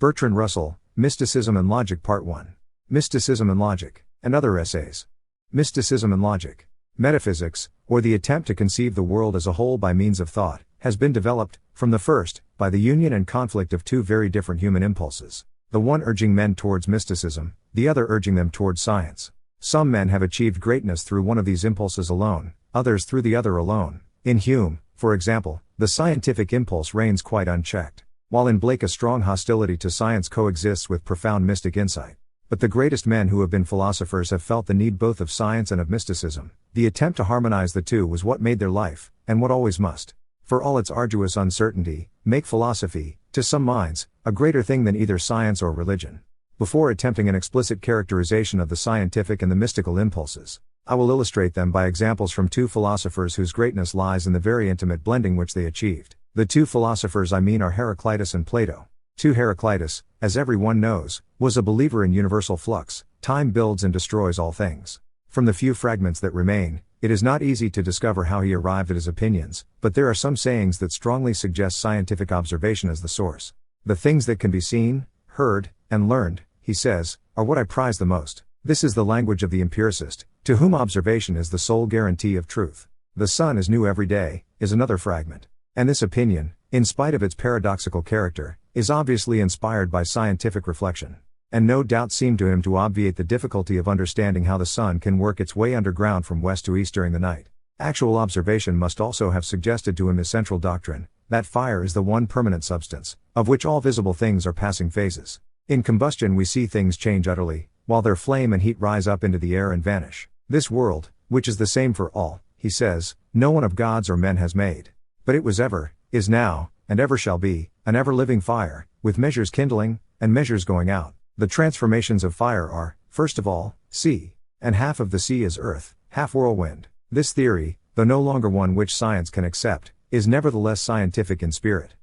Bertrand Russell, Mysticism and Logic Part 1. Mysticism and Logic, and Other Essays. Mysticism and Logic. Metaphysics, or the attempt to conceive the world as a whole by means of thought, has been developed, from the first, by the union and conflict of two very different human impulses, the one urging men towards mysticism, the other urging them towards science. Some men have achieved greatness through one of these impulses alone, others through the other alone. In Hume, for example, the scientific impulse reigns quite unchecked, while in Blake a strong hostility to science coexists with profound mystic insight. But the greatest men who have been philosophers have felt the need both of science and of mysticism. The attempt to harmonize the two was what made their life, and what always must, for all its arduous uncertainty, make philosophy, to some minds, a greater thing than either science or religion. Before attempting an explicit characterization of the scientific and the mystical impulses, I will illustrate them by examples from two philosophers whose greatness lies in the very intimate blending which they achieved. The two philosophers I mean are Heraclitus and Plato. 2. Heraclitus, as everyone knows, was a believer in universal flux. Time builds and destroys all things. From the few fragments that remain, it is not easy to discover how he arrived at his opinions, but there are some sayings that strongly suggest scientific observation as the source. The things that can be seen, heard, and learned, he says, are what I prize the most. This is the language of the empiricist, to whom observation is the sole guarantee of truth. The sun is new every day, is another fragment. And this opinion, in spite of its paradoxical character, is obviously inspired by scientific reflection, and no doubt seemed to him to obviate the difficulty of understanding how the sun can work its way underground from west to east during the night. Actual observation must also have suggested to him his central doctrine, that fire is the one permanent substance, of which all visible things are passing phases. In combustion we see things change utterly, while their flame and heat rise up into the air and vanish. This world, which is the same for all, he says, no one of gods or men has made. But it was ever, is now, and ever shall be, an ever-living fire, with measures kindling, and measures going out. The transformations of fire are, first of all, sea, and half of the sea is earth, half whirlwind. This theory, though no longer one which science can accept, is nevertheless scientific in spirit.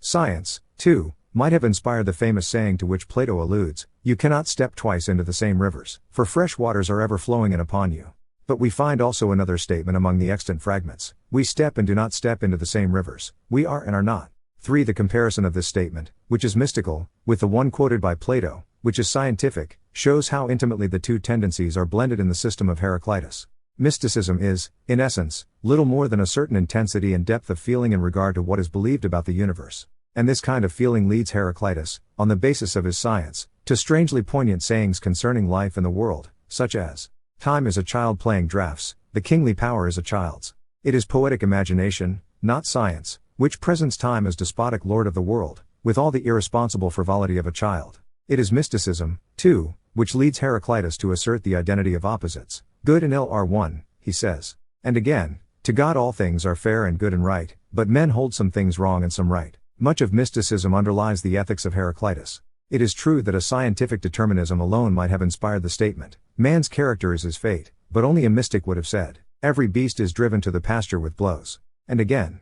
Science, too, might have inspired the famous saying to which Plato alludes, you cannot step twice into the same rivers, for fresh waters are ever flowing in upon you. But we find also another statement among the extant fragments, we step and do not step into the same rivers, we are and are not. 3. The comparison of this statement, which is mystical, with the one quoted by Plato, which is scientific, shows how intimately the two tendencies are blended in the system of Heraclitus. Mysticism is, in essence, little more than a certain intensity and depth of feeling in regard to what is believed about the universe. And this kind of feeling leads Heraclitus, on the basis of his science, to strangely poignant sayings concerning life and the world, such as, time is a child playing draughts, the kingly power is a child's. It is poetic imagination, not science, which presents time as despotic lord of the world, with all the irresponsible frivolity of a child. It is mysticism, too, which leads Heraclitus to assert the identity of opposites. Good and ill are one, he says. And again, to God all things are fair and good and right, but men hold some things wrong and some right. Much of mysticism underlies the ethics of Heraclitus. It is true that a scientific determinism alone might have inspired the statement, man's character is his fate, but only a mystic would have said, every beast is driven to the pasture with blows. And again,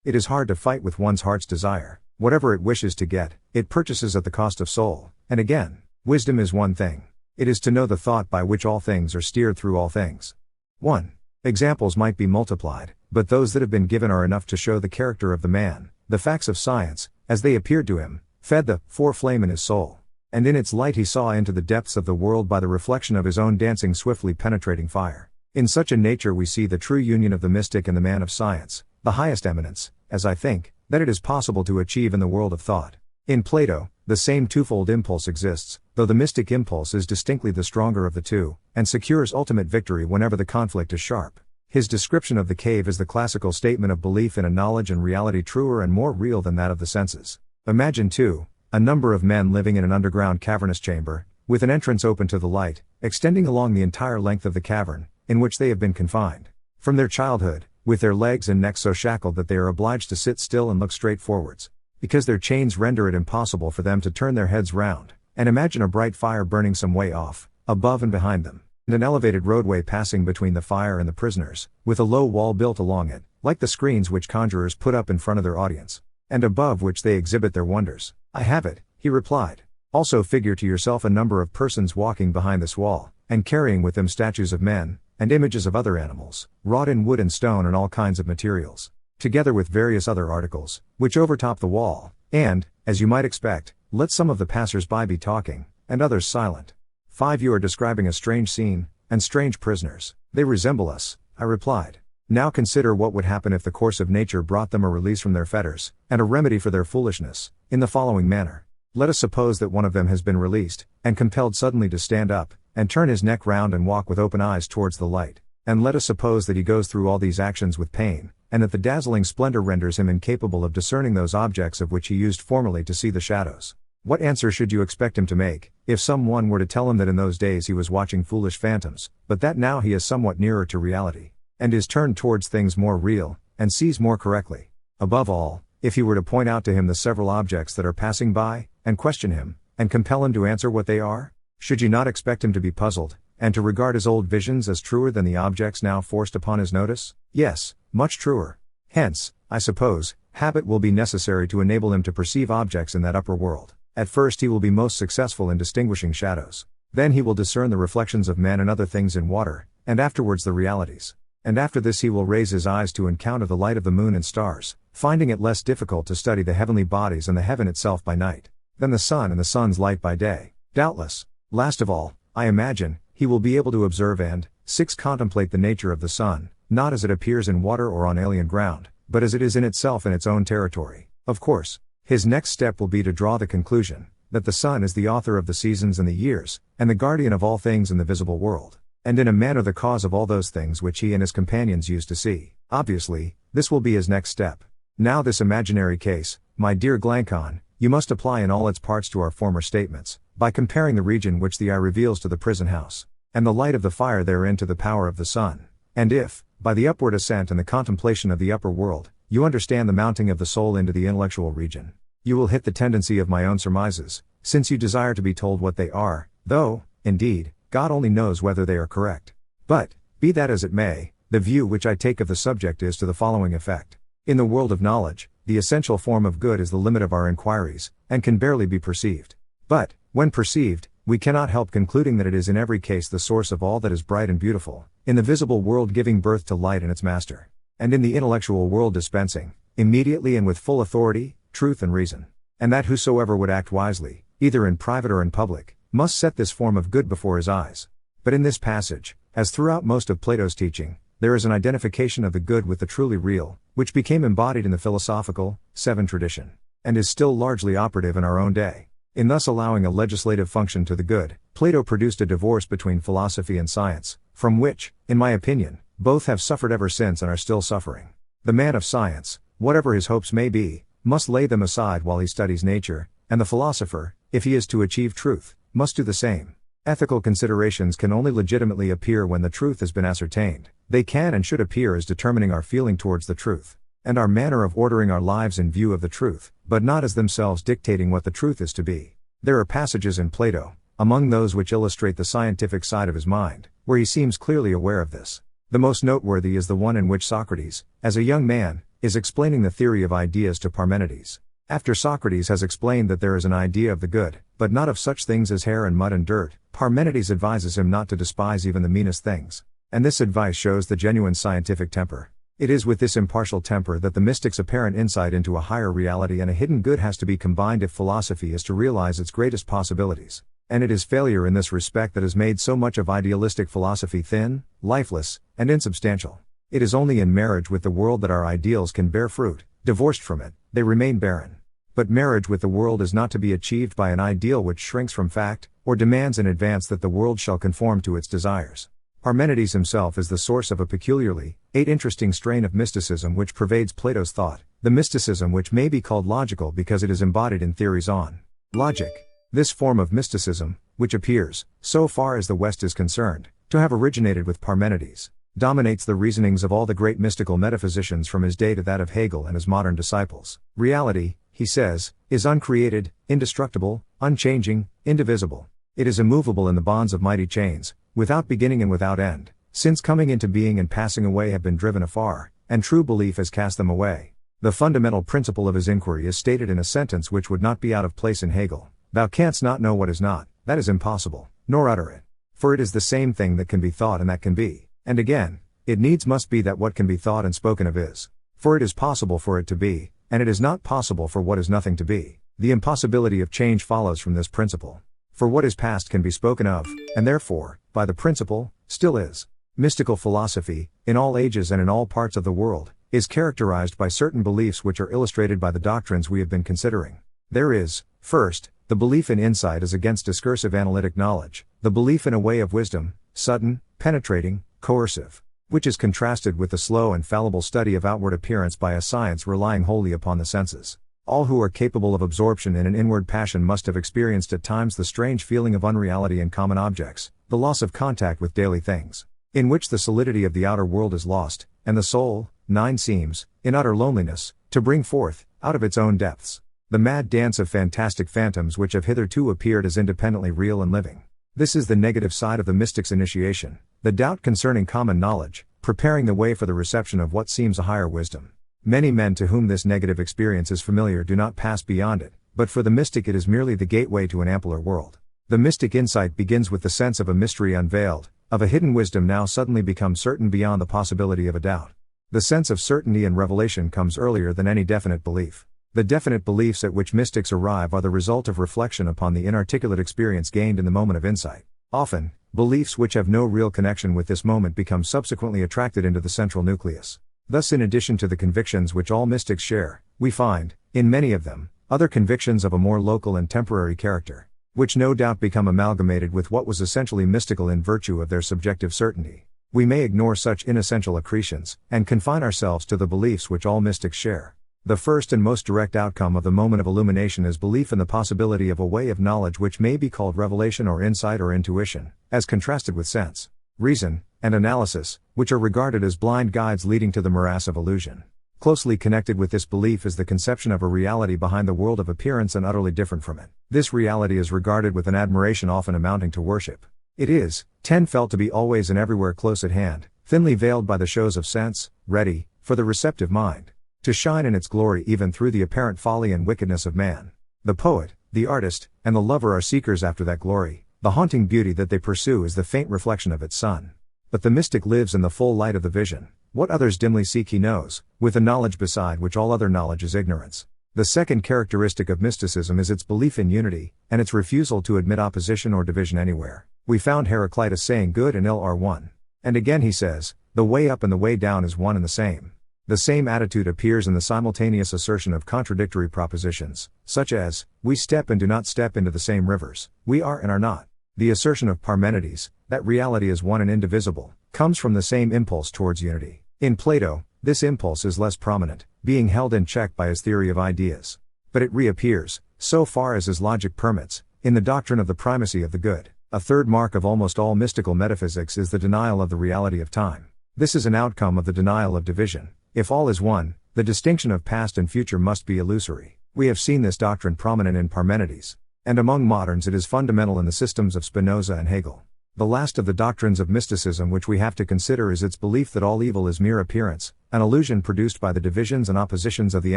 it is hard to fight with one's heart's desire, whatever it wishes to get, it purchases at the cost of soul. And again, wisdom is one thing. It is to know the thought by which all things are steered through all things. 1. Examples might be multiplied, but those that have been given are enough to show the character of the man. The facts of science, as they appeared to him, fed the flame in his soul. And in its light he saw into the depths of the world by the reflection of his own dancing swiftly penetrating fire. In such a nature we see the true union of the mystic and the man of science, the highest eminence, as I think, that it is possible to achieve in the world of thought. In Plato, the same twofold impulse exists, though the mystic impulse is distinctly the stronger of the two, and secures ultimate victory whenever the conflict is sharp. His description of the cave is the classical statement of belief in a knowledge and reality truer and more real than that of the senses. Imagine, too, a number of men living in an underground cavernous chamber, with an entrance open to the light, extending along the entire length of the cavern, in which they have been confined. From their childhood, with their legs and necks so shackled that they are obliged to sit still and look straight forwards, because their chains render it impossible for them to turn their heads round, and imagine a bright fire burning some way off, above and behind them, and an elevated roadway passing between the fire and the prisoners, with a low wall built along it, like the screens which conjurers put up in front of their audience, and above which they exhibit their wonders. I have it, he replied. Also figure to yourself a number of persons walking behind this wall, and carrying with them statues of men, and images of other animals, wrought in wood and stone and all kinds of materials. together with various other articles, which overtop the wall, and, as you might expect, let some of the passers-by be talking, and others silent. 5. You are describing a strange scene, and strange prisoners. They resemble us, I replied. Now consider what would happen if the course of nature brought them a release from their fetters, and a remedy for their foolishness, in the following manner. Let us suppose that one of them has been released, and compelled suddenly to stand up, and turn his neck round and walk with open eyes towards the light. And let us suppose that he goes through all these actions with pain, and that the dazzling splendor renders him incapable of discerning those objects of which he used formerly to see the shadows. What answer should you expect him to make, if some one were to tell him that in those days he was watching foolish phantoms, but that now he is somewhat nearer to reality, and is turned towards things more real, and sees more correctly? Above all, if he were to point out to him the several objects that are passing by, and question him, and compel him to answer what they are, should you not expect him to be puzzled, and to regard his old visions as truer than the objects now forced upon his notice? Yes, much truer. Hence, I suppose, habit will be necessary to enable him to perceive objects in that upper world. At first he will be most successful in distinguishing shadows. Then he will discern the reflections of men and other things in water, and afterwards the realities. And after this he will raise his eyes to encounter the light of the moon and stars, finding it less difficult to study the heavenly bodies and the heaven itself by night, than the sun and the sun's light by day. Doubtless, last of all, I imagine, he will be able to observe and, 6. Contemplate the nature of the sun, not as it appears in water or on alien ground, but as it is in itself in its own territory. Of course, his next step will be to draw the conclusion, that the sun is the author of the seasons and the years, and the guardian of all things in the visible world, and in a manner the cause of all those things which he and his companions used to see. Obviously, this will be his next step. Now this imaginary case, my dear Glancon, you must apply in all its parts to our former statements, by comparing the region which the eye reveals to the prison house, and the light of the fire therein to the power of the sun. And if, by the upward ascent and the contemplation of the upper world, you understand the mounting of the soul into the intellectual region, you will hit the tendency of my own surmises, since you desire to be told what they are, though, indeed, God only knows whether they are correct. But, be that as it may, the view which I take of the subject is to the following effect. In the world of knowledge, the essential form of good is the limit of our inquiries, and can barely be perceived. But, when perceived, we cannot help concluding that it is in every case the source of all that is bright and beautiful, in the visible world giving birth to light and its master, and in the intellectual world dispensing, immediately and with full authority, truth and reason. And that whosoever would act wisely, either in private or in public, must set this form of good before his eyes. But in this passage, as throughout most of Plato's teaching, there is an identification of the good with the truly real, which became embodied in the philosophical, 7 tradition, and is still largely operative in our own day. In thus allowing a legislative function to the good, Plato produced a divorce between philosophy and science, from which, in my opinion, both have suffered ever since and are still suffering. The man of science, whatever his hopes may be, must lay them aside while he studies nature, and the philosopher, if he is to achieve truth, must do the same. Ethical considerations can only legitimately appear when the truth has been ascertained. They can and should appear as determining our feeling towards the truth, and our manner of ordering our lives in view of the truth, but not as themselves dictating what the truth is to be. There are passages in Plato, among those which illustrate the scientific side of his mind, where he seems clearly aware of this. The most noteworthy is the one in which Socrates, as a young man, is explaining the theory of ideas to Parmenides. After Socrates has explained that there is an idea of the good, but not of such things as hair and mud and dirt, Parmenides advises him not to despise even the meanest things. And this advice shows the genuine scientific temper. It is with this impartial temper that the mystic's apparent insight into a higher reality and a hidden good has to be combined if philosophy is to realize its greatest possibilities. And it is failure in this respect that has made so much of idealistic philosophy thin, lifeless, and insubstantial. It is only in marriage with the world that our ideals can bear fruit. Divorced from it, they remain barren. But marriage with the world is not to be achieved by an ideal which shrinks from fact, or demands in advance that the world shall conform to its desires. Parmenides himself is the source of a peculiarly, interesting strain of mysticism which pervades Plato's thought, the mysticism which may be called logical because it is embodied in theories on logic. This form of mysticism, which appears, so far as the West is concerned, to have originated with Parmenides, dominates the reasonings of all the great mystical metaphysicians from his day to that of Hegel and his modern disciples. Reality, he says, is uncreated, indestructible, unchanging, indivisible. It is immovable in the bonds of mighty chains, without beginning and without end, since coming into being and passing away have been driven afar, and true belief has cast them away. The fundamental principle of his inquiry is stated in a sentence which would not be out of place in Hegel. Thou canst not know what is not, that is impossible, nor utter it. For it is the same thing that can be thought and that can be. And again, it needs must be that what can be thought and spoken of is. For it is possible for it to be, and it is not possible for what is nothing to be. The impossibility of change follows from this principle. For what is past can be spoken of, and therefore, by the principle, still is. Mystical philosophy, in all ages and in all parts of the world, is characterized by certain beliefs which are illustrated by the doctrines we have been considering. There is, first, the belief in insight as against discursive analytic knowledge, the belief in a way of wisdom, sudden, penetrating, coercive, which is contrasted with the slow and fallible study of outward appearance by a science relying wholly upon the senses. All who are capable of absorption in an inward passion must have experienced at times the strange feeling of unreality in common objects, the loss of contact with daily things, in which the solidity of the outer world is lost, and the soul, 9 seems, in utter loneliness, to bring forth, out of its own depths, the mad dance of fantastic phantoms which have hitherto appeared as independently real and living. This is the negative side of the mystic's initiation, the doubt concerning common knowledge, preparing the way for the reception of what seems a higher wisdom. Many men to whom this negative experience is familiar do not pass beyond it, but for the mystic it is merely the gateway to an ampler world. The mystic insight begins with the sense of a mystery unveiled, of a hidden wisdom now suddenly become certain beyond the possibility of a doubt. The sense of certainty and revelation comes earlier than any definite belief. The definite beliefs at which mystics arrive are the result of reflection upon the inarticulate experience gained in the moment of insight. Often, beliefs which have no real connection with this moment become subsequently attracted into the central nucleus. Thus, in addition to the convictions which all mystics share, we find, in many of them, other convictions of a more local and temporary character, which no doubt become amalgamated with what was essentially mystical in virtue of their subjective certainty. We may ignore such inessential accretions, and confine ourselves to the beliefs which all mystics share. The first and most direct outcome of the moment of illumination is belief in the possibility of a way of knowledge which may be called revelation or insight or intuition, as contrasted with sense, reason, and analysis, which are regarded as blind guides leading to the morass of illusion. Closely connected with this belief is the conception of a reality behind the world of appearance and utterly different from it. This reality is regarded with an admiration often amounting to worship. It is, felt to be always and everywhere close at hand, thinly veiled by the shows of sense, ready, for the receptive mind, to shine in its glory even through the apparent folly and wickedness of man. The poet, the artist, and the lover are seekers after that glory. The haunting beauty that they pursue is the faint reflection of its sun. But the mystic lives in the full light of the vision. What others dimly seek he knows, with a knowledge beside which all other knowledge is ignorance. The second characteristic of mysticism is its belief in unity, and its refusal to admit opposition or division anywhere. We found Heraclitus saying good and ill are one. And again he says, the way up and the way down is one and the same. The same attitude appears in the simultaneous assertion of contradictory propositions, such as, we step and do not step into the same rivers, we are and are not. The assertion of Parmenides, that reality is one and indivisible, comes from the same impulse towards unity. In Plato, this impulse is less prominent, being held in check by his theory of ideas. But it reappears, so far as his logic permits, in the doctrine of the primacy of the good. A third mark of almost all mystical metaphysics is the denial of the reality of time. This is an outcome of the denial of division. If all is one, the distinction of past and future must be illusory. We have seen this doctrine prominent in Parmenides. And among moderns it is fundamental in the systems of Spinoza and Hegel. The last of the doctrines of mysticism which we have to consider is its belief that all evil is mere appearance, an illusion produced by the divisions and oppositions of the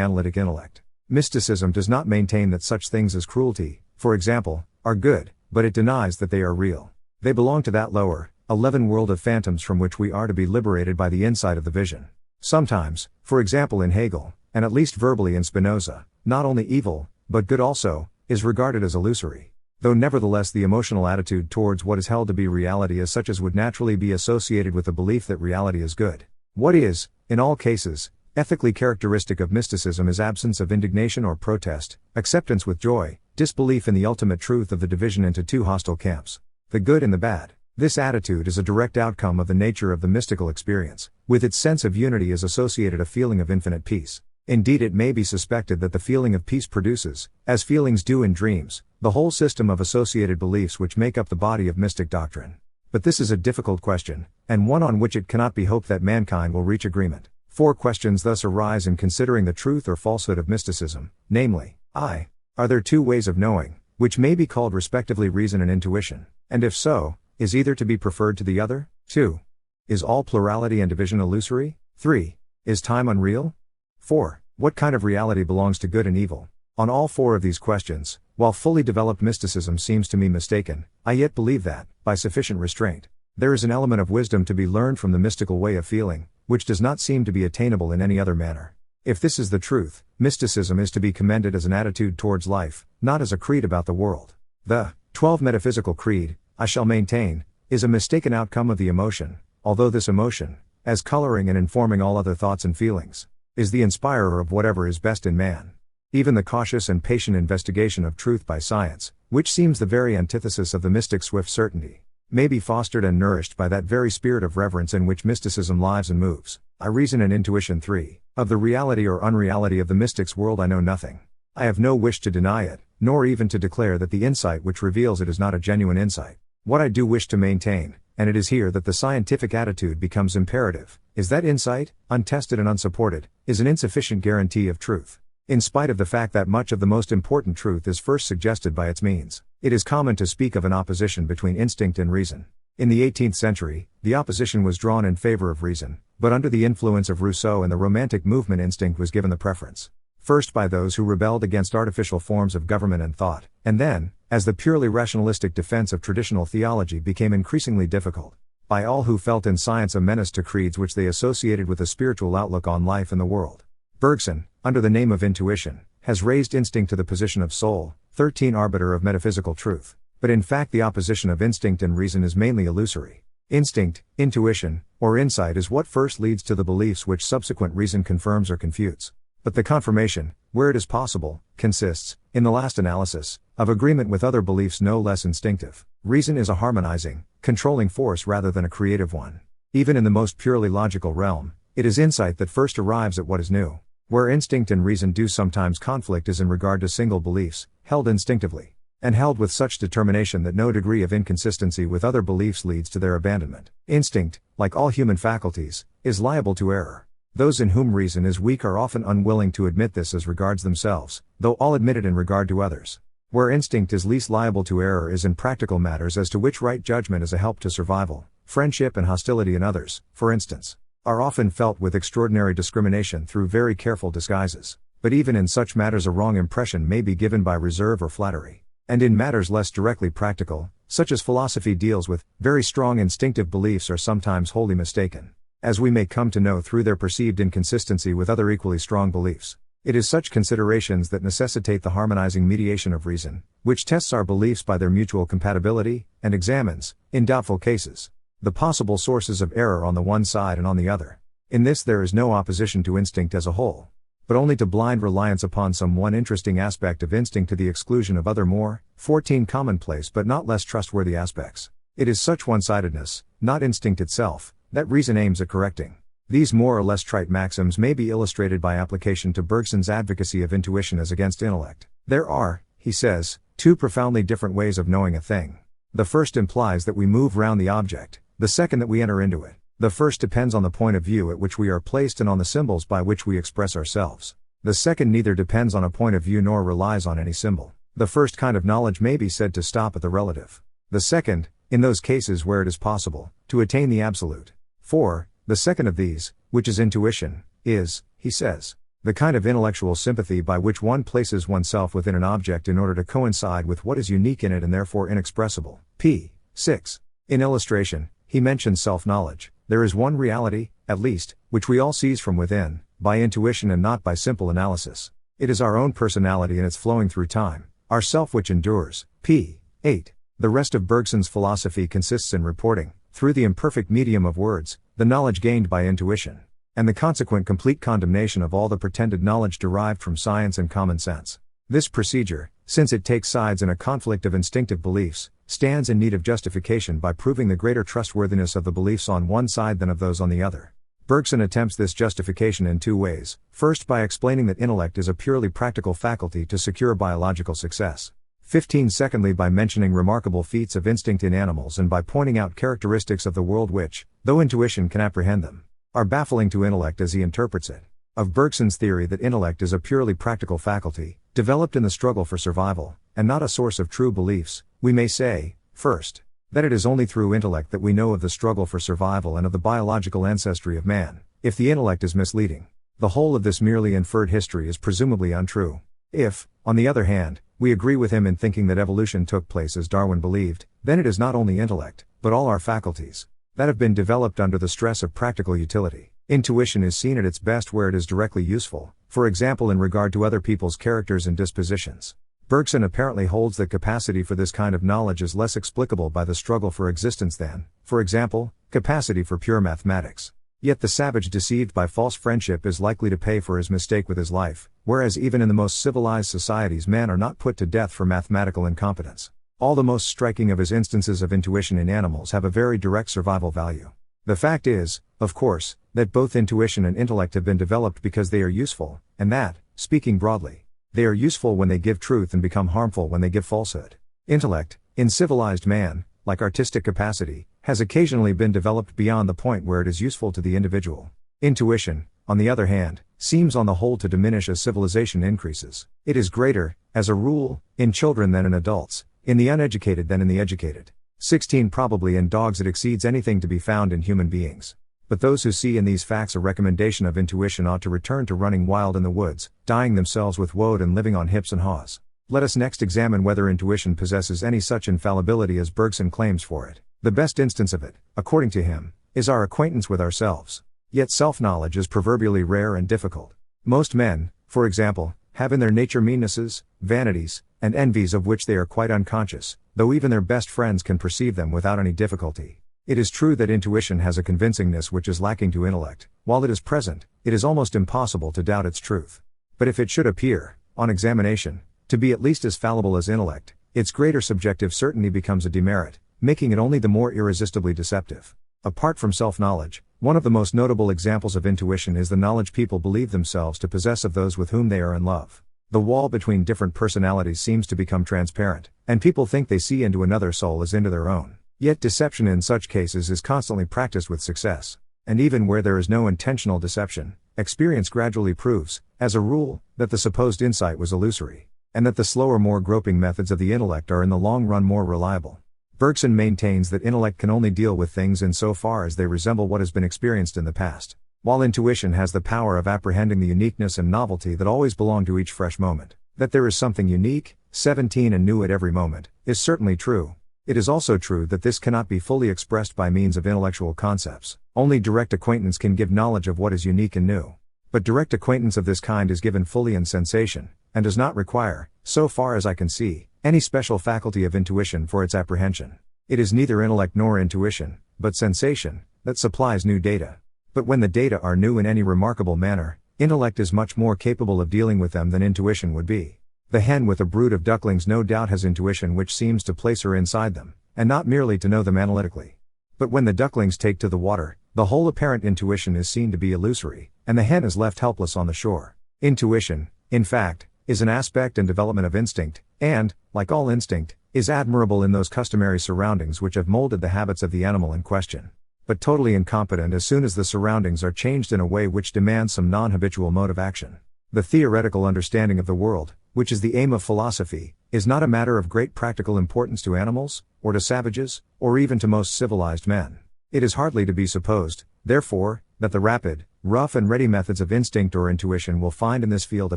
analytic intellect. Mysticism does not maintain that such things as cruelty, for example, are good, but it denies that they are real. They belong to that lower, 11 world of phantoms from which we are to be liberated by the insight of the vision. Sometimes, for example in Hegel, and at least verbally in Spinoza, not only evil, but good also, is regarded as illusory. Though nevertheless the emotional attitude towards what is held to be reality is such as would naturally be associated with the belief that reality is good. What is, in all cases, ethically characteristic of mysticism is absence of indignation or protest, acceptance with joy, disbelief in the ultimate truth of the division into two hostile camps, the good and the bad. This attitude is a direct outcome of the nature of the mystical experience. With its sense of unity is associated a feeling of infinite peace. Indeed, it may be suspected that the feeling of peace produces, as feelings do in dreams, the whole system of associated beliefs which make up the body of mystic doctrine. But this is a difficult question, and one on which it cannot be hoped that mankind will reach agreement. 4 questions thus arise in considering the truth or falsehood of mysticism, namely, I. Are there 2 ways of knowing, which may be called respectively reason and intuition? And if so, is either to be preferred to the other? 2. Is all plurality and division illusory? 3. Is time unreal? 4. What kind of reality belongs to good and evil? On all 4 of these questions, while fully developed mysticism seems to me mistaken, I yet believe that, by sufficient restraint, there is an element of wisdom to be learned from the mystical way of feeling, which does not seem to be attainable in any other manner. If this is the truth, mysticism is to be commended as an attitude towards life, not as a creed about the world. The 12 Metaphysical Creed, I shall maintain, is a mistaken outcome of the emotion, although this emotion, as coloring and informing all other thoughts and feelings, is the inspirer of whatever is best in man. Even the cautious and patient investigation of truth by science, which seems the very antithesis of the mystic's swift certainty, may be fostered and nourished by that very spirit of reverence in which mysticism lives and moves. I reason and intuition 3. Of the reality or unreality of the mystic's world I know nothing. I have no wish to deny it, nor even to declare that the insight which reveals it is not a genuine insight. What I do wish to maintain, and it is here that the scientific attitude becomes imperative, is that insight, untested and unsupported, is an insufficient guarantee of truth. In spite of the fact that much of the most important truth is first suggested by its means, it is common to speak of an opposition between instinct and reason. In the 18th century, the opposition was drawn in favor of reason, but under the influence of Rousseau and the Romantic movement, instinct was given the preference. First by those who rebelled against artificial forms of government and thought, and then, as the purely rationalistic defense of traditional theology became increasingly difficult, by all who felt in science a menace to creeds which they associated with a spiritual outlook on life and the world. Bergson, under the name of intuition, has raised instinct to the position of soul, 13 arbiter of metaphysical truth. But in fact the opposition of instinct and reason is mainly illusory. Instinct, intuition, or insight is what first leads to the beliefs which subsequent reason confirms or confutes. But the confirmation, where it is possible, consists, in the last analysis, of agreement with other beliefs no less instinctive. Reason is a harmonizing, controlling force rather than a creative one. Even in the most purely logical realm, it is insight that first arrives at what is new. Where instinct and reason do sometimes conflict is in regard to single beliefs, held instinctively, and held with such determination that no degree of inconsistency with other beliefs leads to their abandonment. Instinct, like all human faculties, is liable to error. Those in whom reason is weak are often unwilling to admit this as regards themselves, though all admit it in regard to others. Where instinct is least liable to error is in practical matters as to which right judgment is a help to survival. Friendship and hostility in others, for instance, are often felt with extraordinary discrimination through very careful disguises. But even in such matters a wrong impression may be given by reserve or flattery. And in matters less directly practical, such as philosophy deals with, very strong instinctive beliefs are sometimes wholly mistaken, as we may come to know through their perceived inconsistency with other equally strong beliefs. It is such considerations that necessitate the harmonizing mediation of reason, which tests our beliefs by their mutual compatibility, and examines, in doubtful cases, the possible sources of error on the one side and on the other. In this there is no opposition to instinct as a whole, but only to blind reliance upon some one interesting aspect of instinct to the exclusion of other more, 14 commonplace but not less trustworthy aspects. It is such one-sidedness, not instinct itself, that reason aims at correcting. These more or less trite maxims may be illustrated by application to Bergson's advocacy of intuition as against intellect. There are, he says, two profoundly different ways of knowing a thing. The first implies that we move round the object, the second that we enter into it. The first depends on the point of view at which we are placed and on the symbols by which we express ourselves. The second neither depends on a point of view nor relies on any symbol. The first kind of knowledge may be said to stop at the relative. The second, in those cases where it is possible, to attain the absolute. For, the second of these, which is intuition, is, he says, the kind of intellectual sympathy by which one places oneself within an object in order to coincide with what is unique in it and therefore inexpressible. p. 6. In illustration, he mentions self-knowledge. There is one reality, at least, which we all seize from within, by intuition and not by simple analysis. It is our own personality and its flowing through time, our self which endures. p. 8. The rest of Bergson's philosophy consists in reporting, through the imperfect medium of words, the knowledge gained by intuition, and the consequent complete condemnation of all the pretended knowledge derived from science and common sense. This procedure, since it takes sides in a conflict of instinctive beliefs, stands in need of justification by proving the greater trustworthiness of the beliefs on one side than of those on the other. Bergson attempts this justification in two ways, first by explaining that intellect is a purely practical faculty to secure biological success. 15. Secondly by mentioning remarkable feats of instinct in animals and by pointing out characteristics of the world which, though intuition can apprehend them, are baffling to intellect as he interprets it. Of Bergson's theory that intellect is a purely practical faculty, developed in the struggle for survival, and not a source of true beliefs, we may say, first, that it is only through intellect that we know of the struggle for survival and of the biological ancestry of man. If the intellect is misleading, the whole of this merely inferred history is presumably untrue. If, on the other hand, we agree with him in thinking that evolution took place as Darwin believed, then it is not only intellect, but all our faculties, that have been developed under the stress of practical utility, Intuition is seen at its best where it is directly useful, for example in regard to other people's characters and dispositions. Bergson apparently holds that capacity for this kind of knowledge is less explicable by the struggle for existence than, for example, capacity for pure mathematics. Yet the savage deceived by false friendship is likely to pay for his mistake with his life, whereas even in the most civilized societies men are not put to death for mathematical incompetence. All the most striking of his instances of intuition in animals have a very direct survival value. The fact is, of course, that both intuition and intellect have been developed because they are useful, and that, speaking broadly, they are useful when they give truth and become harmful when they give falsehood. Intellect, in civilized man, like artistic capacity, has occasionally been developed beyond the point where it is useful to the individual. Intuition, on the other hand, seems on the whole to diminish as civilization increases. It is greater, as a rule, in children than in adults, in the uneducated than in the educated. 16 Probably in dogs it exceeds anything to be found in human beings. But those who see in these facts a recommendation of intuition ought to return to running wild in the woods, dyeing themselves with woad and living on hips and haws. Let us next examine whether intuition possesses any such infallibility as Bergson claims for it. The best instance of it, according to him, is our acquaintance with ourselves. Yet self-knowledge is proverbially rare and difficult. Most men, for example, have in their nature meannesses, vanities, and envies of which they are quite unconscious, though even their best friends can perceive them without any difficulty. It is true that intuition has a convincingness which is lacking to intellect. While it is present, it is almost impossible to doubt its truth. But if it should appear, on examination, to be at least as fallible as intellect, its greater subjective certainty becomes a demerit, making it only the more irresistibly deceptive. Apart from self-knowledge, one of the most notable examples of intuition is the knowledge people believe themselves to possess of those with whom they are in love. The wall between different personalities seems to become transparent, and people think they see into another soul as into their own. Yet deception in such cases is constantly practiced with success. And even where there is no intentional deception, experience gradually proves, as a rule, that the supposed insight was illusory, and that the slower, more groping methods of the intellect are in the long run more reliable. Bergson maintains that intellect can only deal with things in so far as they resemble what has been experienced in the past, while intuition has the power of apprehending the uniqueness and novelty that always belong to each fresh moment. That there is something unique, 17 and new at every moment, is certainly true. It is also true that this cannot be fully expressed by means of intellectual concepts. Only direct acquaintance can give knowledge of what is unique and new. But direct acquaintance of this kind is given fully in sensation, and does not require, so far as I can see, any special faculty of intuition for its apprehension. It is neither intellect nor intuition, but sensation, that supplies new data. But when the data are new in any remarkable manner, intellect is much more capable of dealing with them than intuition would be. The hen with a brood of ducklings no doubt has intuition which seems to place her inside them, and not merely to know them analytically. But when the ducklings take to the water, the whole apparent intuition is seen to be illusory, and the hen is left helpless on the shore. Intuition, in fact, is an aspect and development of instinct, and, like all instinct, is admirable in those customary surroundings which have molded the habits of the animal in question. But totally incompetent as soon as the surroundings are changed in a way which demands some non-habitual mode of action. The theoretical understanding of the world, which is the aim of philosophy, is not a matter of great practical importance to animals, or to savages, or even to most civilized men. It is hardly to be supposed, therefore, that the rapid, rough and ready methods of instinct or intuition will find in this field a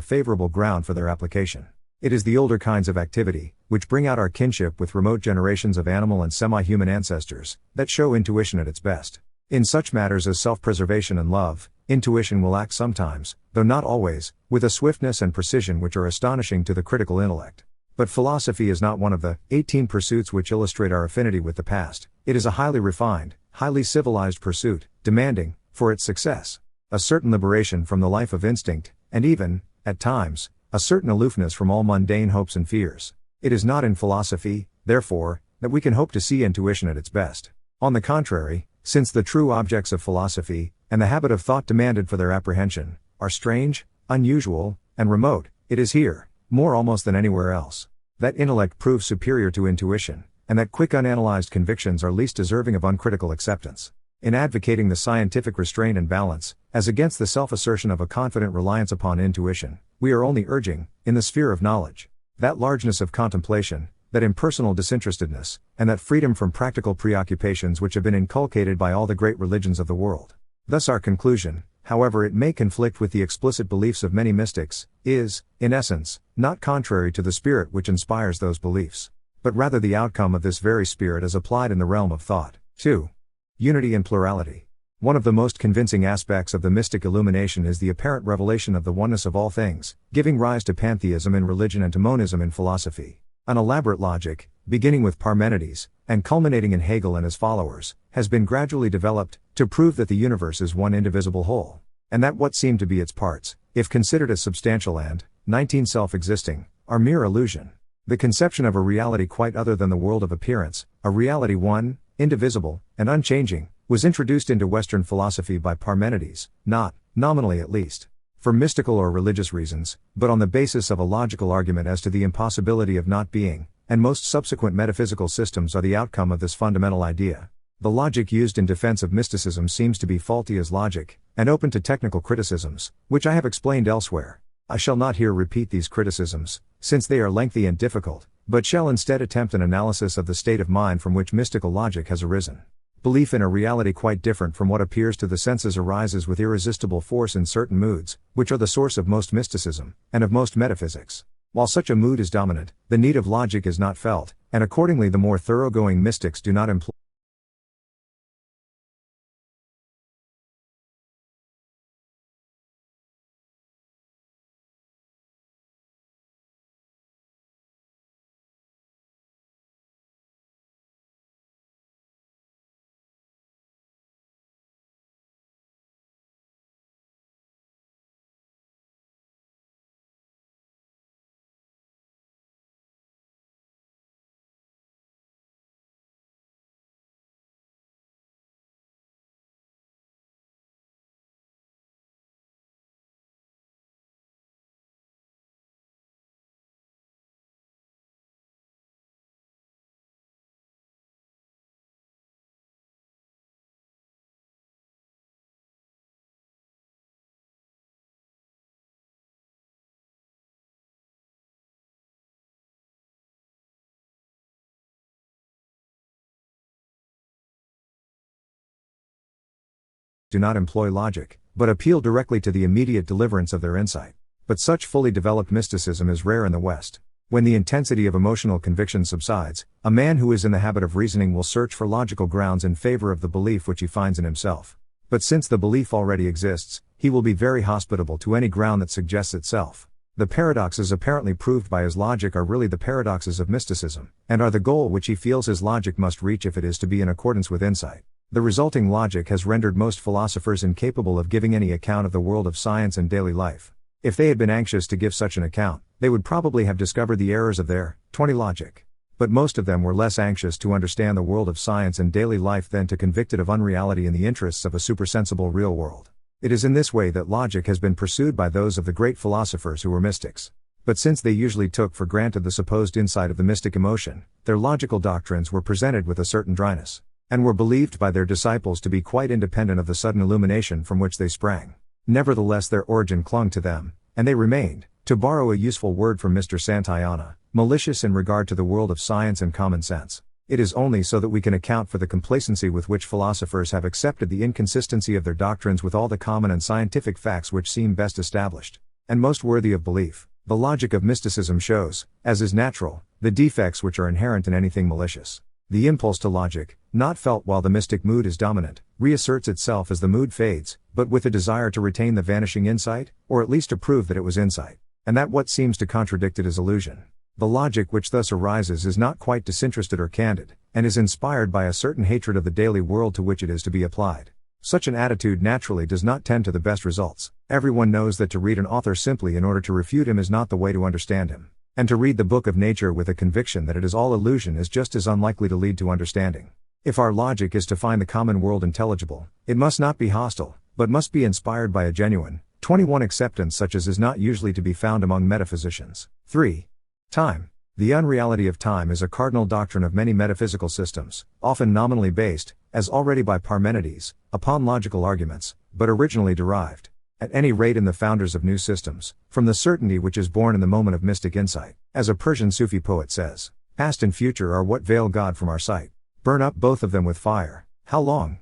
favorable ground for their application. It is the older kinds of activity, which bring out our kinship with remote generations of animal and semi-human ancestors, that show intuition at its best. In such matters as self-preservation and love, intuition will act sometimes, though not always, with a swiftness and precision which are astonishing to the critical intellect. But philosophy is not one of the 18 pursuits which illustrate our affinity with the past. It is a highly refined, highly civilized pursuit, demanding, for its success, a certain liberation from the life of instinct, and even, at times, a certain aloofness from all mundane hopes and fears. It is not in philosophy, therefore, that we can hope to see intuition at its best. On the contrary, since the true objects of philosophy, and the habit of thought demanded for their apprehension, are strange, unusual, and remote, it is here, more almost than anywhere else, that intellect proves superior to intuition, and that quick unanalyzed convictions are least deserving of uncritical acceptance. In advocating the scientific restraint and balance, as against the self-assertion of a confident reliance upon intuition, we are only urging, in the sphere of knowledge, that largeness of contemplation, that impersonal disinterestedness, and that freedom from practical preoccupations which have been inculcated by all the great religions of the world. Thus our conclusion, however it may conflict with the explicit beliefs of many mystics, is, in essence, not contrary to the spirit which inspires those beliefs, but rather the outcome of this very spirit as applied in the realm of thought. 2. Unity and plurality. One of the most convincing aspects of the mystic illumination is the apparent revelation of the oneness of all things, giving rise to pantheism in religion and to monism in philosophy. An elaborate logic, beginning with Parmenides, and culminating in Hegel and his followers, has been gradually developed, to prove that the universe is one indivisible whole, and that what seem to be its parts, if considered as substantial and, 19 self-existing, are mere illusion. The conception of a reality quite other than the world of appearance, a reality one, indivisible, and unchanging, was introduced into Western philosophy by Parmenides, not, nominally at least, for mystical or religious reasons, but on the basis of a logical argument as to the impossibility of not being, and most subsequent metaphysical systems are the outcome of this fundamental idea. The logic used in defense of mysticism seems to be faulty as logic, and open to technical criticisms, which I have explained elsewhere. I shall not here repeat these criticisms, since they are lengthy and difficult, but shall instead attempt an analysis of the state of mind from which mystical logic has arisen. Belief in a reality quite different from what appears to the senses arises with irresistible force in certain moods, which are the source of most mysticism, and of most metaphysics. While such a mood is dominant, the need of logic is not felt, and accordingly the more thoroughgoing mystics do not employ logic, but appeal directly to the immediate deliverance of their insight. But such fully developed mysticism is rare in the West. When the intensity of emotional conviction subsides, a man who is in the habit of reasoning will search for logical grounds in favor of the belief which he finds in himself. But since the belief already exists, he will be very hospitable to any ground that suggests itself. The paradoxes apparently proved by his logic are really the paradoxes of mysticism, and are the goal which he feels his logic must reach if it is to be in accordance with insight. The resulting logic has rendered most philosophers incapable of giving any account of the world of science and daily life. If they had been anxious to give such an account, they would probably have discovered the errors of their 20 logic. But most of them were less anxious to understand the world of science and daily life than to convict it of unreality in the interests of a supersensible real world. It is in this way that logic has been pursued by those of the great philosophers who were mystics. But since they usually took for granted the supposed insight of the mystic emotion, their logical doctrines were presented with a certain dryness, and were believed by their disciples to be quite independent of the sudden illumination from which they sprang. Nevertheless their origin clung to them, and they remained, to borrow a useful word from Mr. Santayana, malicious in regard to the world of science and common sense. It is only so that we can account for the complacency with which philosophers have accepted the inconsistency of their doctrines with all the common and scientific facts which seem best established, and most worthy of belief. The logic of mysticism shows, as is natural, the defects which are inherent in anything malicious. The impulse to logic, not felt while the mystic mood is dominant, reasserts itself as the mood fades, but with a desire to retain the vanishing insight, or at least to prove that it was insight, and that what seems to contradict it is illusion. The logic which thus arises is not quite disinterested or candid, and is inspired by a certain hatred of the daily world to which it is to be applied. Such an attitude naturally does not tend to the best results. Everyone knows that to read an author simply in order to refute him is not the way to understand him. And to read the book of nature with a conviction that it is all illusion is just as unlikely to lead to understanding. If our logic is to find the common world intelligible, it must not be hostile, but must be inspired by a genuine, 21 acceptance such as is not usually to be found among metaphysicians. 3. Time. The unreality of time is a cardinal doctrine of many metaphysical systems, often nominally based, as already by Parmenides, upon logical arguments, but originally derived, at any rate in the founders of new systems, from the certainty which is born in the moment of mystic insight. As a Persian Sufi poet says, "Past and future are what veil God from our sight. Burn up both of them with fire. How long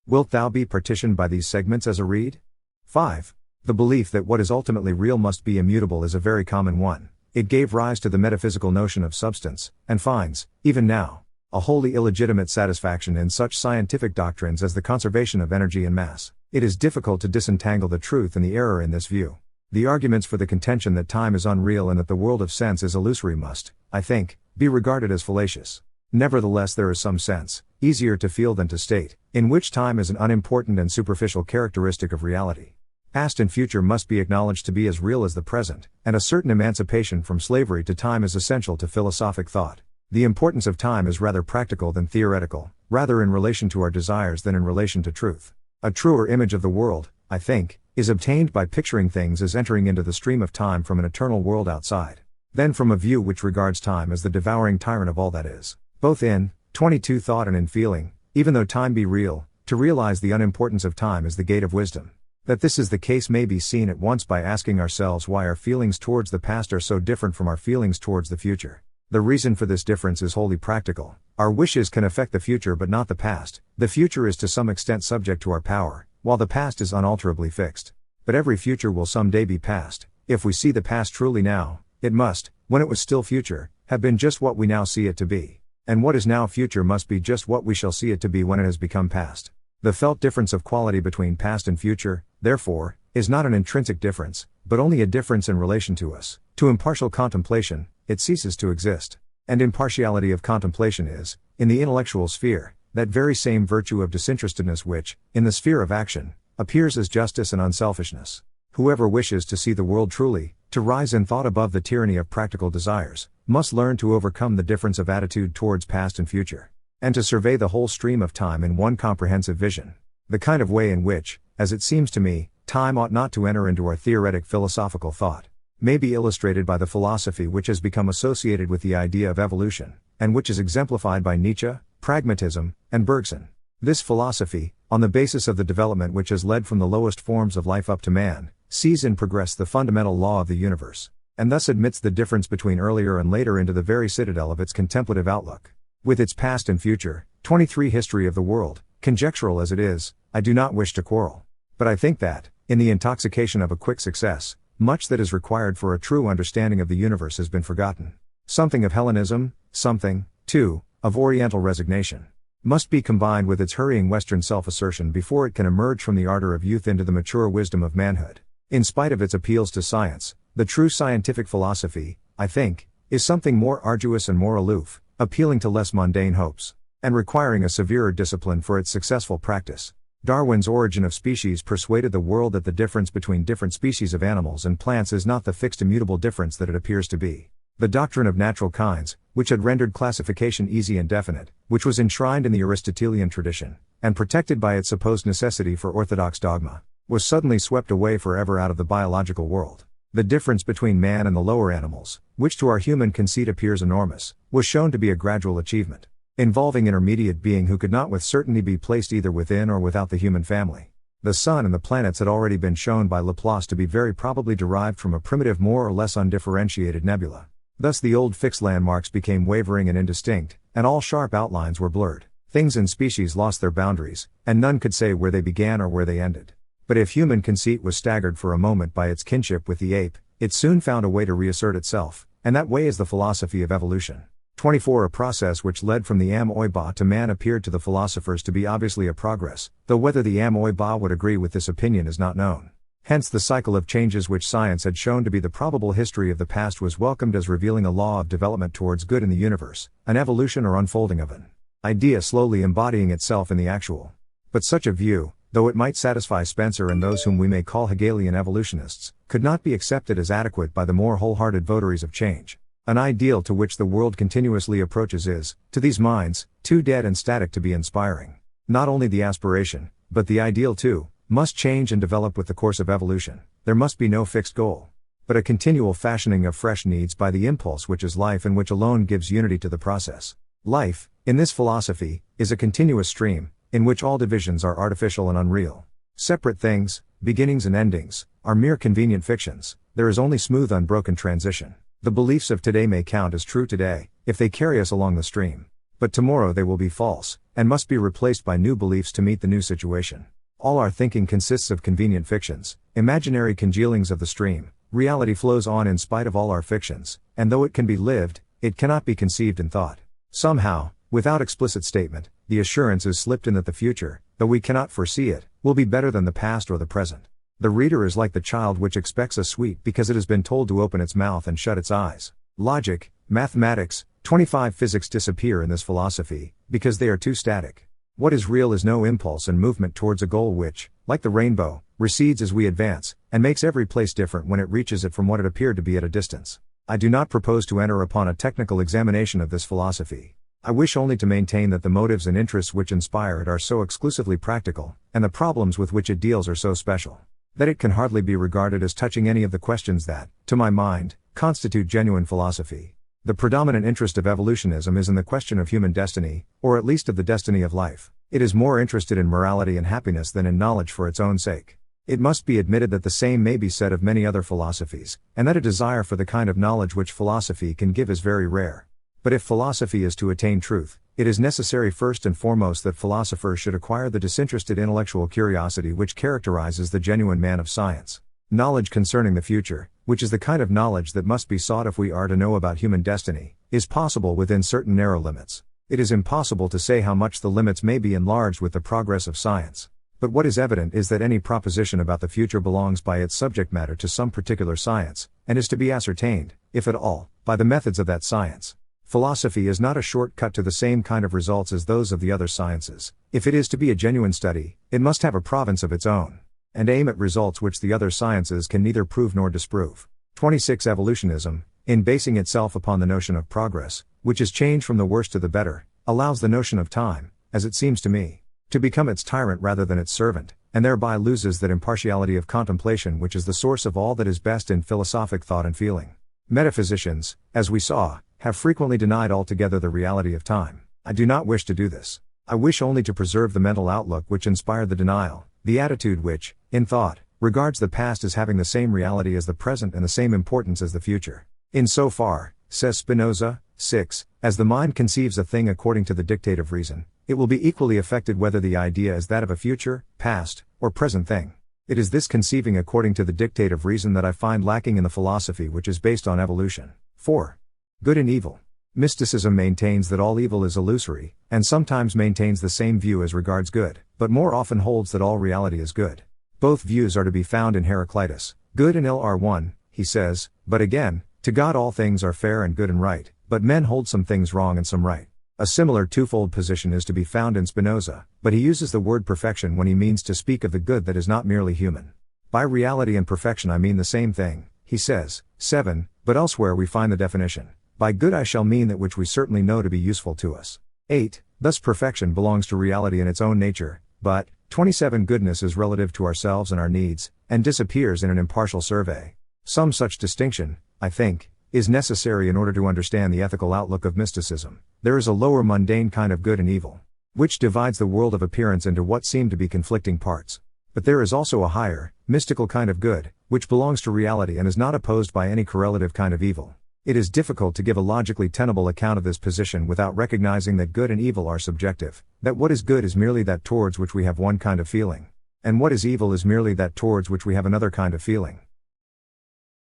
wilt thou be partitioned by these segments as a reed?" 5. The belief that what is ultimately real must be immutable is a very common one. It gave rise to the metaphysical notion of substance, and finds, even now, a wholly illegitimate satisfaction in such scientific doctrines as the conservation of energy and mass. It is difficult to disentangle the truth and the error in this view. The arguments for the contention that time is unreal and that the world of sense is illusory must, I think, be regarded as fallacious. Nevertheless, there is some sense, easier to feel than to state, in which time is an unimportant and superficial characteristic of reality. Past and future must be acknowledged to be as real as the present, and a certain emancipation from slavery to time is essential to philosophic thought. The importance of time is rather practical than theoretical, rather in relation to our desires than in relation to truth. A truer image of the world, I think, is obtained by picturing things as entering into the stream of time from an eternal world outside, than from a view which regards time as the devouring tyrant of all that is. Both in 22 thought and in feeling, even though time be real, to realize the unimportance of time is the gate of wisdom. That this is the case may be seen at once by asking ourselves why our feelings towards the past are so different from our feelings towards the future. The reason for this difference is wholly practical. Our wishes can affect the future but not the past. The future is to some extent subject to our power, while the past is unalterably fixed. But every future will someday be past. If we see the past truly now, it must, when it was still future, have been just what we now see it to be. And what is now future must be just what we shall see it to be when it has become past. The felt difference of quality between past and future, therefore, is not an intrinsic difference, but only a difference in relation to us. To impartial contemplation, it ceases to exist. And impartiality of contemplation is, in the intellectual sphere, that very same virtue of disinterestedness which, in the sphere of action, appears as justice and unselfishness. Whoever wishes to see the world truly, to rise in thought above the tyranny of practical desires, must learn to overcome the difference of attitude towards past and future, and to survey the whole stream of time in one comprehensive vision. The kind of way in which, as it seems to me, time ought not to enter into our theoretic philosophical thought, may be illustrated by the philosophy which has become associated with the idea of evolution, and which is exemplified by Nietzsche, pragmatism, and Bergson. This philosophy, on the basis of the development which has led from the lowest forms of life up to man, sees in progress the fundamental law of the universe, and thus admits the difference between earlier and later into the very citadel of its contemplative outlook. With its past and future, 23 history of the world, conjectural as it is, I do not wish to quarrel. But I think that, in the intoxication of a quick success, much that is required for a true understanding of the universe has been forgotten. Something of Hellenism, something, too, of Oriental resignation, must be combined with its hurrying Western self-assertion before it can emerge from the ardor of youth into the mature wisdom of manhood. In spite of its appeals to science, the true scientific philosophy, I think, is something more arduous and more aloof, appealing to less mundane hopes, and requiring a severer discipline for its successful practice. Darwin's Origin of Species persuaded the world that the difference between different species of animals and plants is not the fixed immutable difference that it appears to be. The doctrine of natural kinds, which had rendered classification easy and definite, which was enshrined in the Aristotelian tradition, and protected by its supposed necessity for orthodox dogma, was suddenly swept away forever out of the biological world. The difference between man and the lower animals, which to our human conceit appears enormous, was shown to be a gradual achievement, involving intermediate being who could not with certainty be placed either within or without the human family. The sun and the planets had already been shown by Laplace to be very probably derived from a primitive more or less undifferentiated nebula. Thus the old fixed landmarks became wavering and indistinct, and all sharp outlines were blurred. Things and species lost their boundaries, and none could say where they began or where they ended. But if human conceit was staggered for a moment by its kinship with the ape, it soon found a way to reassert itself, and that way is the philosophy of evolution. 24 A process which led from the amoeba to man appeared to the philosophers to be obviously a progress, though whether the amoeba would agree with this opinion is not known. Hence the cycle of changes which science had shown to be the probable history of the past was welcomed as revealing a law of development towards good in the universe, an evolution or unfolding of an idea slowly embodying itself in the actual. But such a view, though it might satisfy Spencer and those whom we may call Hegelian evolutionists, could not be accepted as adequate by the more wholehearted votaries of change. An ideal to which the world continuously approaches is, to these minds, too dead and static to be inspiring. Not only the aspiration, but the ideal too, must change and develop with the course of evolution. There must be no fixed goal, but a continual fashioning of fresh needs by the impulse which is life and which alone gives unity to the process. Life, in this philosophy, is a continuous stream, in which all divisions are artificial and unreal. Separate things, beginnings and endings, are mere convenient fictions. There is only smooth unbroken transition. The beliefs of today may count as true today, if they carry us along the stream. But tomorrow they will be false, and must be replaced by new beliefs to meet the new situation. All our thinking consists of convenient fictions, imaginary congealings of the stream. Reality flows on in spite of all our fictions, and though it can be lived, it cannot be conceived in thought. Somehow, Without explicit statement, the assurance is slipped in that the future, though we cannot foresee it, will be better than the past or the present. The reader is like the child which expects a sweet because it has been told to open its mouth and shut its eyes. Logic, mathematics, 25 physics disappear in this philosophy, because they are too static. What is real is no impulse and movement towards a goal which, like the rainbow, recedes as we advance, and makes every place different when it reaches it from what it appeared to be at a distance. I do not propose to enter upon a technical examination of this philosophy. I wish only to maintain that the motives and interests which inspire it are so exclusively practical, and the problems with which it deals are so special, that it can hardly be regarded as touching any of the questions that, to my mind, constitute genuine philosophy. The predominant interest of evolutionism is in the question of human destiny, or at least of the destiny of life. It is more interested in morality and happiness than in knowledge for its own sake. It must be admitted that the same may be said of many other philosophies, and that a desire for the kind of knowledge which philosophy can give is very rare. But if philosophy is to attain truth, it is necessary first and foremost that philosophers should acquire the disinterested intellectual curiosity which characterizes the genuine man of science. Knowledge concerning the future, which is the kind of knowledge that must be sought if we are to know about human destiny, is possible within certain narrow limits. It is impossible to say how much the limits may be enlarged with the progress of science. But what is evident is that any proposition about the future belongs by its subject matter to some particular science, and is to be ascertained, if at all, by the methods of that science. Philosophy is not a short cut to the same kind of results as those of the other sciences. If it is to be a genuine study, it must have a province of its own, and aim at results which the other sciences can neither prove nor disprove. 26. Evolutionism, in basing itself upon the notion of progress, which is change from the worse to the better, allows the notion of time, as it seems to me, to become its tyrant rather than its servant, and thereby loses that impartiality of contemplation which is the source of all that is best in philosophic thought and feeling. Metaphysicians, as we saw, have frequently denied altogether the reality of time. I do not wish to do this. I wish only to preserve the mental outlook which inspired the denial, the attitude which, in thought, regards the past as having the same reality as the present and the same importance as the future. In so far, says Spinoza, 6, as the mind conceives a thing according to the dictate of reason, it will be equally affected whether the idea is that of a future, past, or present thing. It is this conceiving according to the dictate of reason that I find lacking in the philosophy which is based on evolution. 4. Good and evil. Mysticism maintains that all evil is illusory, and sometimes maintains the same view as regards good, but more often holds that all reality is good. Both views are to be found in Heraclitus. Good and ill are one, he says, but again, to God all things are fair and good and right, but men hold some things wrong and some right. A similar twofold position is to be found in Spinoza, but he uses the word perfection when he means to speak of the good that is not merely human. By reality and perfection I mean the same thing, he says. 7, but elsewhere we find the definition. By good I shall mean that which we certainly know to be useful to us. 8, thus perfection belongs to reality in its own nature, but, 27 goodness is relative to ourselves and our needs, and disappears in an impartial survey. Some such distinction, I think, is necessary in order to understand the ethical outlook of mysticism. There is a lower mundane kind of good and evil, which divides the world of appearance into what seem to be conflicting parts. But there is also a higher, mystical kind of good, which belongs to reality and is not opposed by any correlative kind of evil. It is difficult to give a logically tenable account of this position without recognizing that good and evil are subjective, that what is good is merely that towards which we have one kind of feeling, and what is evil is merely that towards which we have another kind of feeling.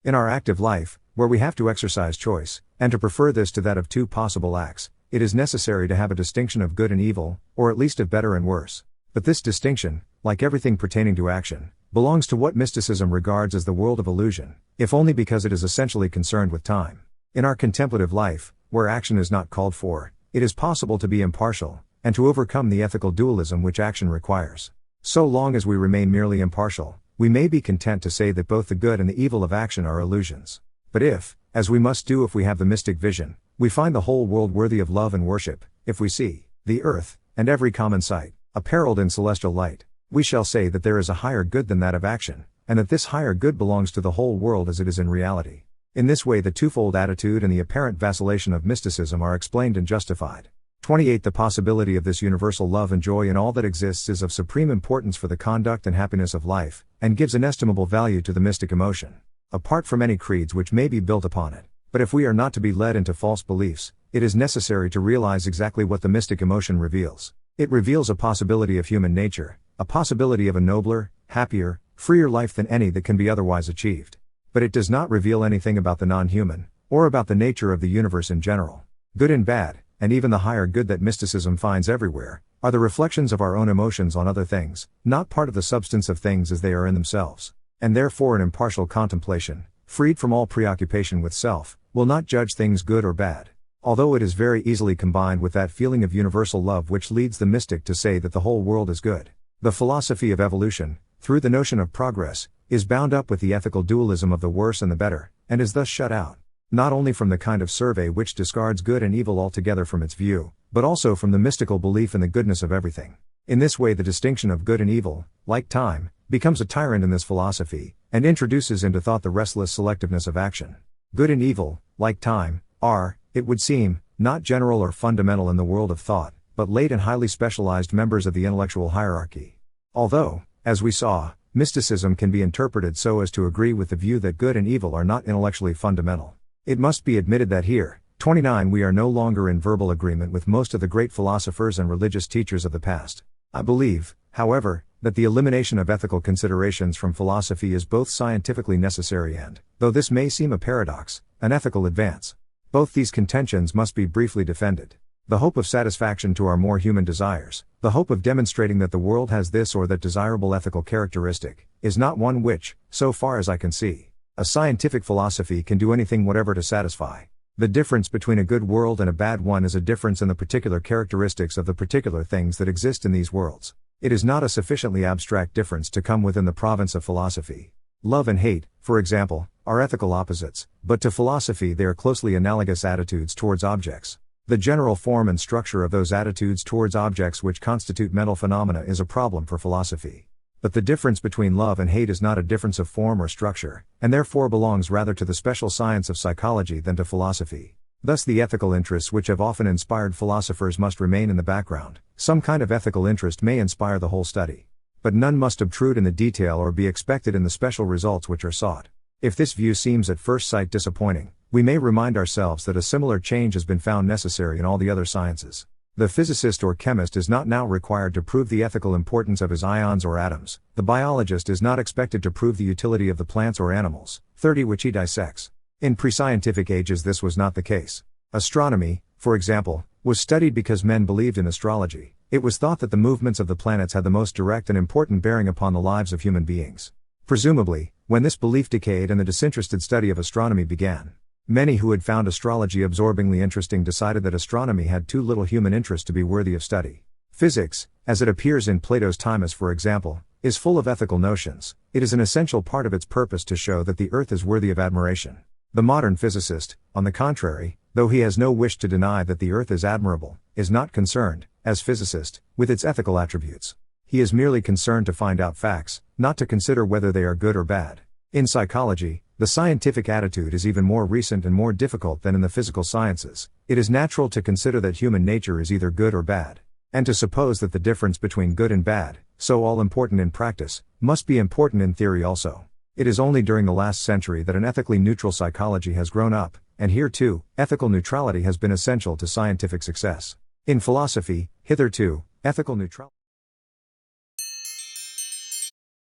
In our active life, where we have to exercise choice, and to prefer this to that of two possible acts, it is necessary to have a distinction of good and evil, or at least of better and worse. But this distinction, like everything pertaining to action, belongs to what mysticism regards as the world of illusion, if only because it is essentially concerned with time. In our contemplative life, where action is not called for, it is possible to be impartial, and to overcome the ethical dualism which action requires. So long as we remain merely impartial, we may be content to say that both the good and the evil of action are illusions. But if, as we must do if we have the mystic vision, we find the whole world worthy of love and worship, if we see the earth, and every common sight, apparelled in celestial light, we shall say that there is a higher good than that of action, and that this higher good belongs to the whole world as it is in reality. In this way the twofold attitude and the apparent vacillation of mysticism are explained and justified. 28. The possibility of this universal love and joy in all that exists is of supreme importance for the conduct and happiness of life, and gives inestimable value to the mystic emotion. Apart from any creeds which may be built upon it, but if we are not to be led into false beliefs, it is necessary to realize exactly what the mystic emotion reveals. It reveals a possibility of human nature, a possibility of a nobler, happier, freer life than any that can be otherwise achieved. But it does not reveal anything about the non-human, or about the nature of the universe in general. Good and bad, and even the higher good that mysticism finds everywhere, are the reflections of our own emotions on other things, not part of the substance of things as they are in themselves. And therefore an impartial contemplation, freed from all preoccupation with self, will not judge things good or bad. Although it is very easily combined with that feeling of universal love which leads the mystic to say that the whole world is good. The philosophy of evolution, through the notion of progress, is bound up with the ethical dualism of the worse and the better, and is thus shut out, not only from the kind of survey which discards good and evil altogether from its view, but also from the mystical belief in the goodness of everything. In this way the distinction of good and evil, like time, becomes a tyrant in this philosophy, and introduces into thought the restless selectiveness of action. Good and evil, like time, are, it would seem, not general or fundamental in the world of thought, but late and highly specialized members of the intellectual hierarchy. Although, as we saw, mysticism can be interpreted so as to agree with the view that good and evil are not intellectually fundamental. It must be admitted that here, 29 we are no longer in verbal agreement with most of the great philosophers and religious teachers of the past. I believe, however, that the elimination of ethical considerations from philosophy is both scientifically necessary and, though this may seem a paradox, an ethical advance. Both these contentions must be briefly defended. The hope of satisfaction to our more human desires, the hope of demonstrating that the world has this or that desirable ethical characteristic, is not one which, so far as I can see, a scientific philosophy can do anything whatever to satisfy. The difference between a good world and a bad one is a difference in the particular characteristics of the particular things that exist in these worlds. It is not a sufficiently abstract difference to come within the province of philosophy. Love and hate, for example, are ethical opposites, but to philosophy they are closely analogous attitudes towards objects. The general form and structure of those attitudes towards objects which constitute mental phenomena is a problem for philosophy. But the difference between love and hate is not a difference of form or structure, and therefore belongs rather to the special science of psychology than to philosophy. Thus the ethical interests which have often inspired philosophers must remain in the background. Some kind of ethical interest may inspire the whole study, but none must obtrude in the detail or be expected in the special results which are sought. If this view seems at first sight disappointing, we may remind ourselves that a similar change has been found necessary in all the other sciences. The physicist or chemist is not now required to prove the ethical importance of his ions or atoms. The biologist is not expected to prove the utility of the plants or animals, 30 which he dissects. In pre-scientific ages this was not the case. Astronomy, for example, was studied because men believed in astrology. It was thought that the movements of the planets had the most direct and important bearing upon the lives of human beings. Presumably, when this belief decayed and the disinterested study of astronomy began, many who had found astrology absorbingly interesting decided that astronomy had too little human interest to be worthy of study. Physics, as it appears in Plato's Timaeus for example, is full of ethical notions. It is an essential part of its purpose to show that the earth is worthy of admiration. The modern physicist, on the contrary, though he has no wish to deny that the earth is admirable, is not concerned, as physicist, with its ethical attributes. He is merely concerned to find out facts, not to consider whether they are good or bad. In psychology, the scientific attitude is even more recent and more difficult than in the physical sciences. It is natural to consider that human nature is either good or bad, and to suppose that the difference between good and bad, so all important in practice, must be important in theory also. It is only during the last century that an ethically neutral psychology has grown up, and here too, ethical neutrality has been essential to scientific success. In philosophy, hitherto, ethical neutrality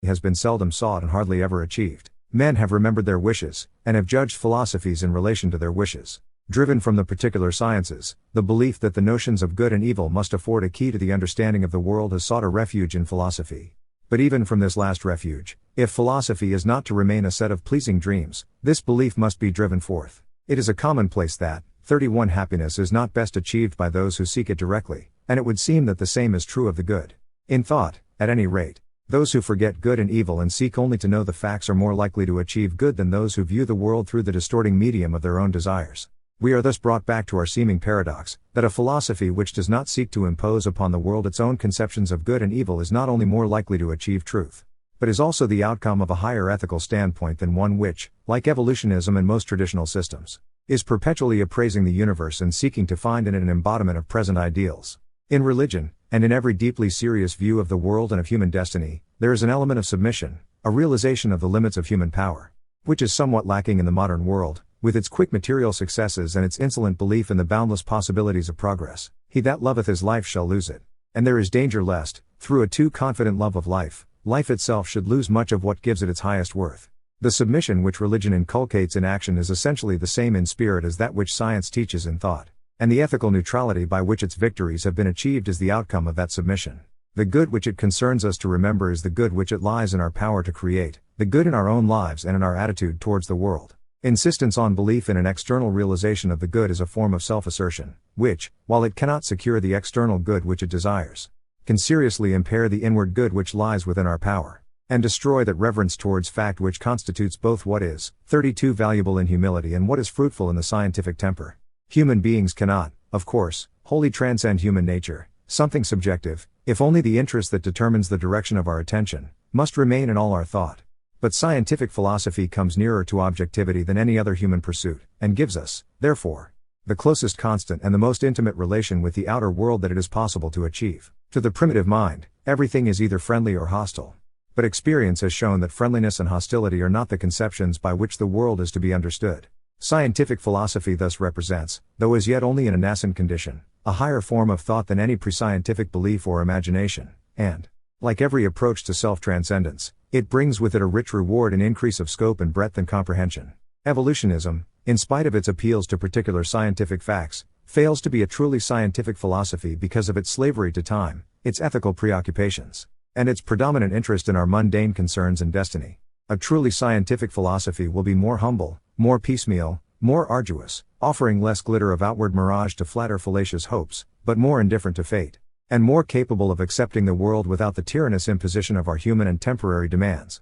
has been seldom sought and hardly ever achieved. Men have remembered their wishes, and have judged philosophies in relation to their wishes. Driven from the particular sciences, the belief that the notions of good and evil must afford a key to the understanding of the world has sought a refuge in philosophy. But even from this last refuge, if philosophy is not to remain a set of pleasing dreams, this belief must be driven forth. It is a commonplace that, 31 happiness is not best achieved by those who seek it directly, and it would seem that the same is true of the good. In thought, at any rate, those who forget good and evil and seek only to know the facts are more likely to achieve good than those who view the world through the distorting medium of their own desires. We are thus brought back to our seeming paradox, that a philosophy which does not seek to impose upon the world its own conceptions of good and evil is not only more likely to achieve truth, but is also the outcome of a higher ethical standpoint than one which, like evolutionism and most traditional systems, is perpetually appraising the universe and seeking to find in it an embodiment of present ideals. In religion, and in every deeply serious view of the world and of human destiny, there is an element of submission, a realization of the limits of human power, which is somewhat lacking in the modern world, with its quick material successes and its insolent belief in the boundless possibilities of progress. He that loveth his life shall lose it. And there is danger lest, through a too confident love of life, life itself should lose much of what gives it its highest worth. The submission which religion inculcates in action is essentially the same in spirit as that which science teaches in thought. and the ethical neutrality by which its victories have been achieved is the outcome of that submission. The good which it concerns us to remember is the good which it lies in our power to create, the good in our own lives and in our attitude towards the world. Insistence on belief in an external realization of the good is a form of self-assertion, which, while it cannot secure the external good which it desires, can seriously impair the inward good which lies within our power, and destroy that reverence towards fact which constitutes both what is 32 valuable in humility and what is fruitful in the scientific temper. Human beings cannot, of course, wholly transcend human nature, something subjective, if only the interest that determines the direction of our attention, must remain in all our thought. But scientific philosophy comes nearer to objectivity than any other human pursuit, and gives us, therefore, the closest constant and the most intimate relation with the outer world that it is possible to achieve. To the primitive mind, everything is either friendly or hostile. But experience has shown that friendliness and hostility are not the conceptions by which the world is to be understood. Scientific philosophy thus represents, though as yet only in a nascent condition, a higher form of thought than any pre-scientific belief or imagination, and, like every approach to self-transcendence, it brings with it a rich reward in increase of scope and breadth and comprehension. Evolutionism, in spite of its appeals to particular scientific facts, fails to be a truly scientific philosophy because of its slavery to time, its ethical preoccupations, and its predominant interest in our mundane concerns and destiny. A truly scientific philosophy will be more humble, more piecemeal, more arduous, offering less glitter of outward mirage to flatter fallacious hopes, but more indifferent to fate, and more capable of accepting the world without the tyrannous imposition of our human and temporary demands.